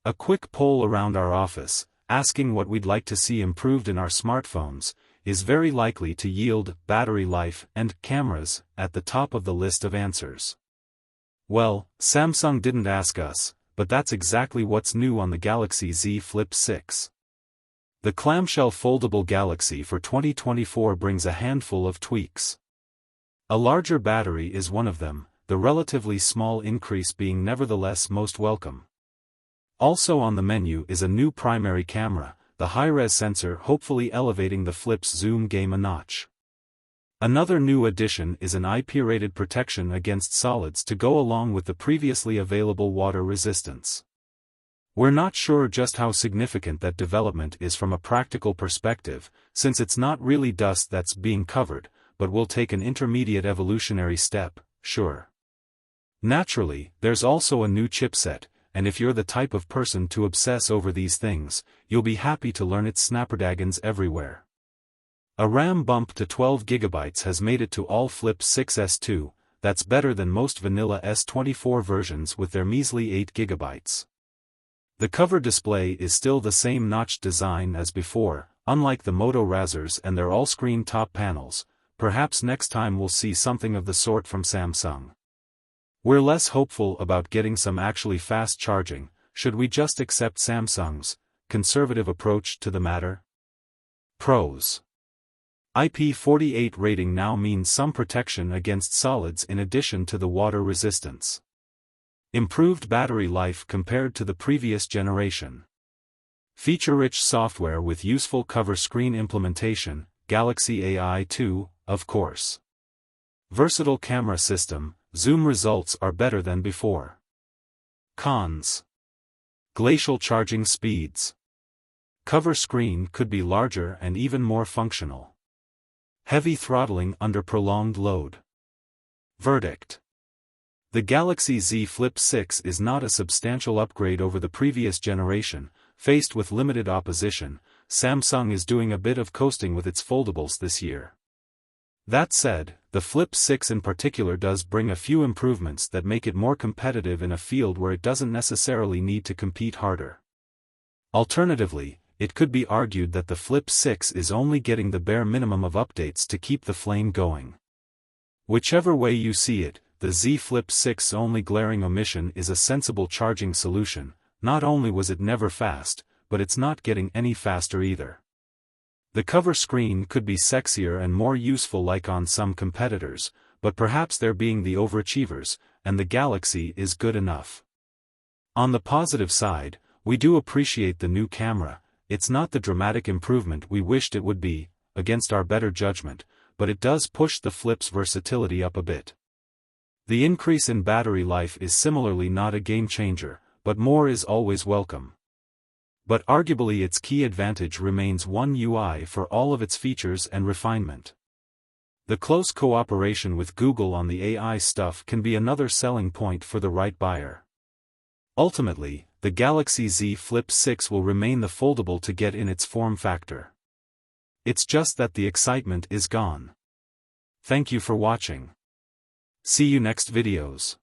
A quick poll around our office, asking what we'd like to see improved in our smartphones, is very likely to yield battery life and cameras at the top of the list of answers. Well, Samsung didn't ask us, but that's exactly what's new on the Galaxy Z Flip6. The clamshell foldable Galaxy for 2024 brings a handful of tweaks. A larger battery is one of them, the relatively small increase being nevertheless most welcome. Also on the menu is a new primary camera, the high-res sensor hopefully elevating the Flip's zoom game a notch. Another new addition is an IP-rated protection against solids to go along with the previously available water resistance. We're not sure just how significant that development is from a practical perspective, since it's not really dust that's being covered, but will take an intermediate evolutionary step, sure. Naturally, there's also a new chipset, and if you're the type of person to obsess over these things, you'll be happy to learn its snapdragons everywhere. A RAM bump to 12 GB has made it to all Flip 6s2, that's better than most vanilla S24 versions with their measly 8 GB. The cover display is still the same notched design as before, unlike the Moto Razrs and their all-screen top panels. Perhaps next time we'll see something of the sort from Samsung. We're less hopeful about getting some actually fast charging. Should we just accept Samsung's conservative approach to the matter? Pros. IP48 rating now means some protection against solids in addition to the water resistance. Improved battery life compared to the previous generation. Feature-rich software with useful cover screen implementation, Galaxy AI 2, of course. Versatile camera system, zoom results are better than before. Cons. Glacial charging speeds. Cover screen could be larger and even more functional. Heavy throttling under prolonged load. Verdict. The Galaxy Z Flip6 is not a substantial upgrade over the previous generation. Faced with limited opposition, Samsung is doing a bit of coasting with its foldables this year. That said, the Flip 6 in particular does bring a few improvements that make it more competitive in a field where it doesn't necessarily need to compete harder. Alternatively, it could be argued that the Flip 6 is only getting the bare minimum of updates to keep the flame going. Whichever way you see it, the Z Flip 6's only glaring omission is a sensible charging solution. Not only was it never fast, but it's not getting any faster either. The cover screen could be sexier and more useful like on some competitors, but perhaps they're being the overachievers, and the Galaxy is good enough. On the positive side, we do appreciate the new camera. It's not the dramatic improvement we wished it would be, against our better judgment, but it does push the Flip's versatility up a bit. The increase in battery life is similarly not a game changer, but more is always welcome. But arguably its key advantage remains One UI for all of its features and refinement. The close cooperation with Google on the AI stuff can be another selling point for the right buyer. Ultimately, the Galaxy Z Flip 6 will remain the foldable to get in its form factor. It's just that the excitement is gone. Thank you for watching. See you next videos.